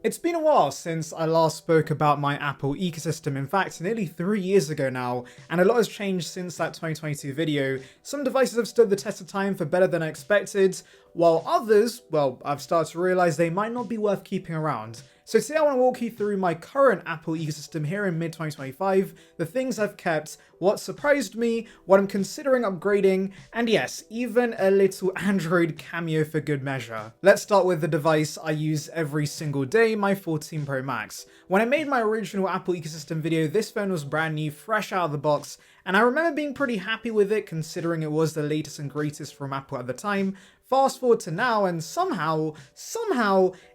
It's been a while since I last spoke about my Apple ecosystem, in fact nearly 3 years ago now, and a lot has changed since that 2022 video. Some devices have stood the test of time for better than I expected, while others, well, I've started to realise they might not be worth keeping around. So today I want to walk you through my current Apple ecosystem here in mid-2025, the things I've kept, what surprised me, what I'm considering upgrading, and yes, even a little Android cameo for good measure. Let's start with the device I use every single day, my 14 Pro Max. When I made my original Apple ecosystem video, this phone was brand new, fresh out of the box, and I remember being pretty happy with it considering it was the latest and greatest from Apple at the time. Fast forward to now and somehow,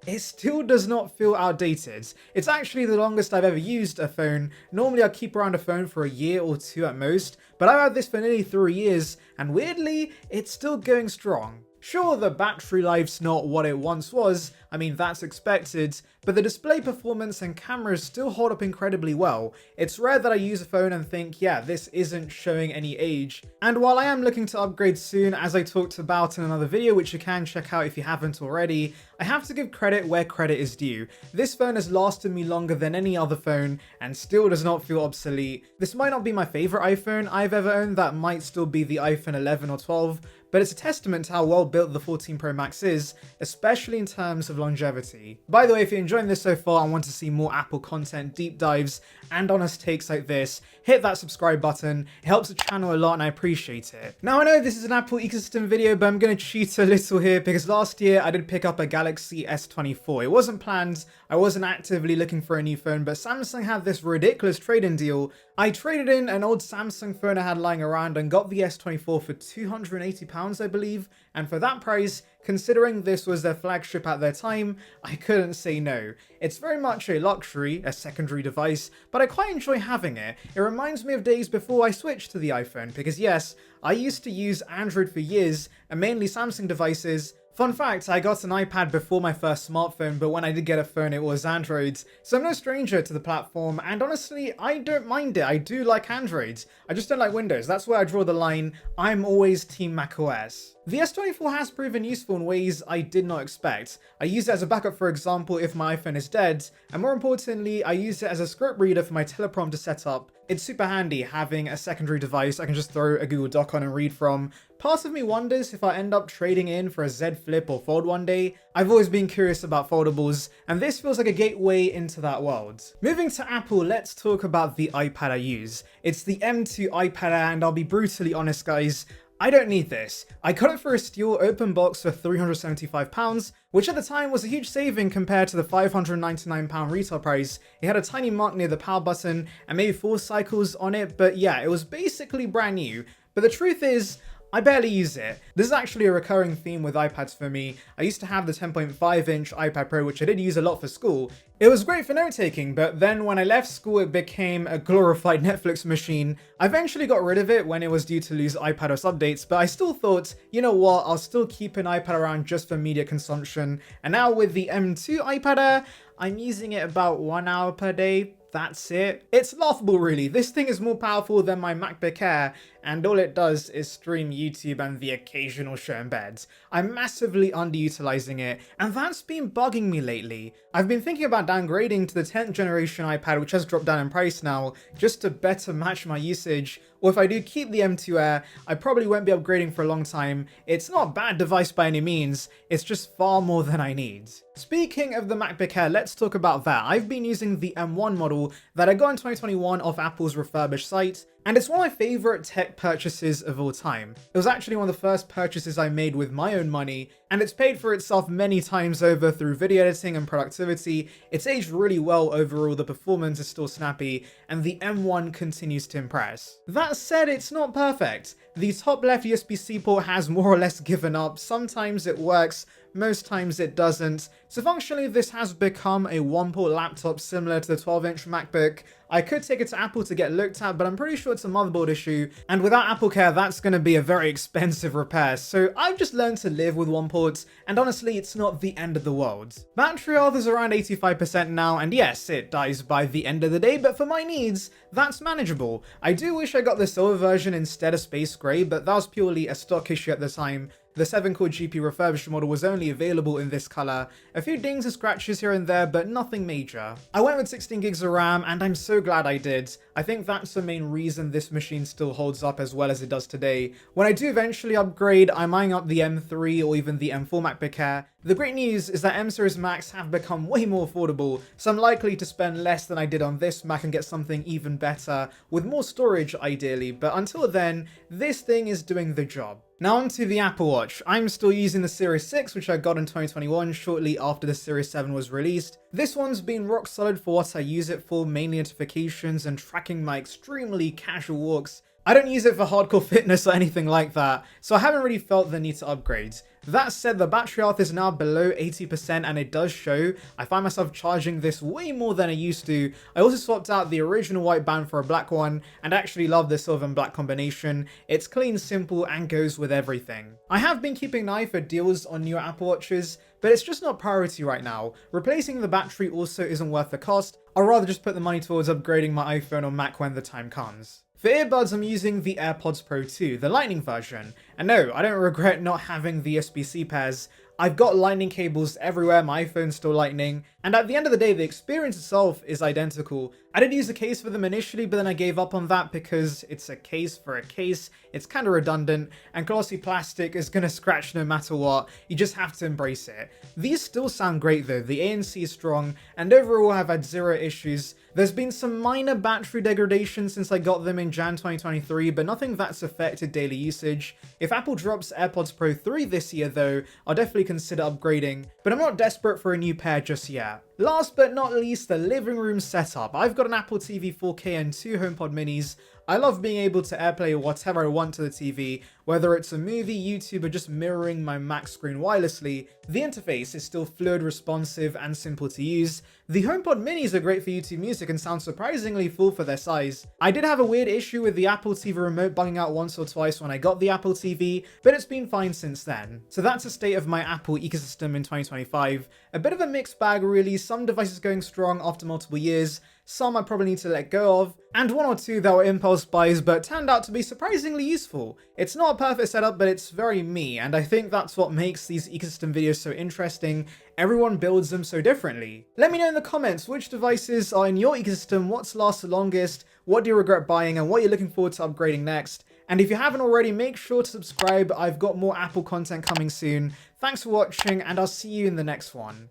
it still does not feel outdated. It's actually the longest I've ever used a phone. Normally I keep around a phone for a year or two at most, but I've had this for nearly 3 years and weirdly, it's still going strong. Sure, the battery life's not what it once was, I mean that's expected, but the display performance and cameras still hold up incredibly well. It's rare that I use a phone and think, yeah, this isn't showing any age. And while I am looking to upgrade soon, as I talked about in another video, which you can check out if you haven't already, I have to give credit where credit is due. This phone has lasted me longer than any other phone and still does not feel obsolete. This might not be my favorite iPhone I've ever owned, that might still be the iPhone 11 or 12, but it's a testament to how well built the 14 Pro Max is, especially in terms of longevity. By the way, if you're enjoying this so far and want to see more Apple content, deep dives, and honest takes like this, hit that subscribe button. It helps the channel a lot and I appreciate it. Now I know this is an Apple ecosystem video, but I'm going to cheat a little here because last year I did pick up a Galaxy S24. It wasn't planned, I wasn't actively looking for a new phone, but Samsung had this ridiculous trade-in deal. I traded in an old Samsung phone I had lying around and got the S24 for £280, I believe, and for that price, considering this was their flagship at their time, I couldn't say no. It's very much a luxury, a secondary device, but I quite enjoy having it. It reminds me of days before I switched to the iPhone, because yes, I used to use Android for years, and mainly Samsung devices. Fun fact, I got an iPad before my first smartphone, but when I did get a phone it was Android, so I'm no stranger to the platform, and honestly, I don't mind it. I do like Android. I just don't like Windows. That's where I draw the line. I'm always team macOS. The S24 has proven useful in ways I did not expect. I use it as a backup, for example, if my iPhone is dead, and more importantly, I use it as a script reader for my teleprompter setup. It's super handy having a secondary device I can just throw a Google Doc on and read from. Part of me wonders if I end up trading in for a Z Flip or Fold one day. I've always been curious about foldables, and this feels like a gateway into that world. Moving to Apple, let's talk about the iPad I use. It's the M2 iPad Air, and I'll be brutally honest guys, I don't need this. I got it for a steal open box for £375, which at the time was a huge saving compared to the £599 retail price. It had a tiny mark near the power button and maybe 4 cycles on it, but yeah, it was basically brand new. But the truth is, I barely use it. This is actually a recurring theme with iPads for me. I used to have the 10.5-inch iPad Pro, which I did use a lot for school. It was great for note-taking, but then when I left school it became a glorified Netflix machine. I eventually got rid of it when it was due to lose iPadOS updates, but I still thought, you know what, I'll still keep an iPad around just for media consumption. And now with the M2 iPad Air, I'm using it about 1 hour per day. That's it. It's laughable really. This thing is more powerful than my MacBook Air, and all it does is stream YouTube and the occasional show in bed. I'm massively underutilizing it, and that's been bugging me lately. I've been thinking about downgrading to the 10th generation iPad, which has dropped down in price now, just to better match my usage. Or if I do keep the M2 Air, I probably won't be upgrading for a long time. It's not a bad device by any means, it's just far more than I need. Speaking of the MacBook Air, let's talk about that. I've been using the M1 model that I got in 2021 off Apple's refurbished site, and it's one of my favorite tech purchases of all time. It was actually one of the first purchases I made with my own money, and it's paid for itself many times over through video editing and productivity. It's aged really well overall, the performance is still snappy, and the M1 continues to impress. That said, it's not perfect. The top left USB-C port has more or less given up. Sometimes it works, most times it doesn't. So functionally this has become a one-port laptop similar to the 12-inch MacBook. I could take it to Apple to get looked at, but I'm pretty sure it's a motherboard issue, and without Apple Care that's going to be a very expensive repair, so I've just learned to live with one port, and honestly it's not the end of the world. Battery health is around 85% now, and yes, it dies by the end of the day, but for my needs, that's manageable. I do wish I got the silver version instead of space grey, but that was purely a stock issue at the time. The 7-core GPU refurbished model was only available in this color. A few dings and scratches here and there, but nothing major. I went with 16 gigs of RAM, and I'm so glad I did. I think that's the main reason this machine still holds up as well as it does today. When I do eventually upgrade, I'm eyeing up the M3 or even the M4 MacBook Air. The great news is that M series Macs have become way more affordable, so I'm likely to spend less than I did on this Mac and get something even better, with more storage ideally, but until then, this thing is doing the job. Now onto the Apple Watch. I'm still using the Series 6, which I got in 2021 shortly after the Series 7 was released. This one's been rock solid for what I use it for, mainly notifications and tracking my extremely casual walks. I don't use it for hardcore fitness or anything like that, so I haven't really felt the need to upgrade. That said, the battery health is now below 80% and it does show. I find myself charging this way more than I used to. I also swapped out the original white band for a black one and actually love the silver and black combination. It's clean, simple, and goes with everything. I have been keeping an eye for deals on newer Apple Watches, but it's just not priority right now. Replacing the battery also isn't worth the cost. I'd rather just put the money towards upgrading my iPhone or Mac when the time comes. For earbuds, I'm using the AirPods Pro 2, the Lightning version. And no, I don't regret not having the USB-C pairs. I've got lightning cables everywhere, my iPhone's still lightning, and at the end of the day, the experience itself is identical. I did use a case for them initially, but then I gave up on that because it's a case for a case, it's kind of redundant, and glossy plastic is gonna scratch no matter what, you just have to embrace it. These still sound great though, the ANC is strong, and overall I've had zero issues. There's been some minor battery degradation since I got them in Jan 2023, but nothing that's affected daily usage. If Apple drops AirPods Pro 3 this year though, I'll definitely consider upgrading, but I'm not desperate for a new pair just yet. Last but not least, the living room setup. I've got an Apple TV 4K and 2 HomePod minis. I love being able to AirPlay whatever I want to the TV, whether it's a movie, YouTube, or just mirroring my Mac screen wirelessly. The interface is still fluid, responsive, and simple to use. The HomePod minis are great for YouTube Music and sound surprisingly full for their size. I did have a weird issue with the Apple TV remote bugging out once or twice when I got the Apple TV, but it's been fine since then. So that's the state of my Apple ecosystem in 2025. A bit of a mixed bag really, some devices going strong after multiple years, some I probably need to let go of, and one or two that were impulse buys but turned out to be surprisingly useful. It's not a perfect setup, but it's very me, and I think that's what makes these ecosystem videos so interesting. Everyone builds them so differently. Let me know in the comments which devices are in your ecosystem, what's lasted longest, what do you regret buying, and what you're looking forward to upgrading next. And if you haven't already, make sure to subscribe. I've got more Apple content coming soon. Thanks for watching, and I'll see you in the next one.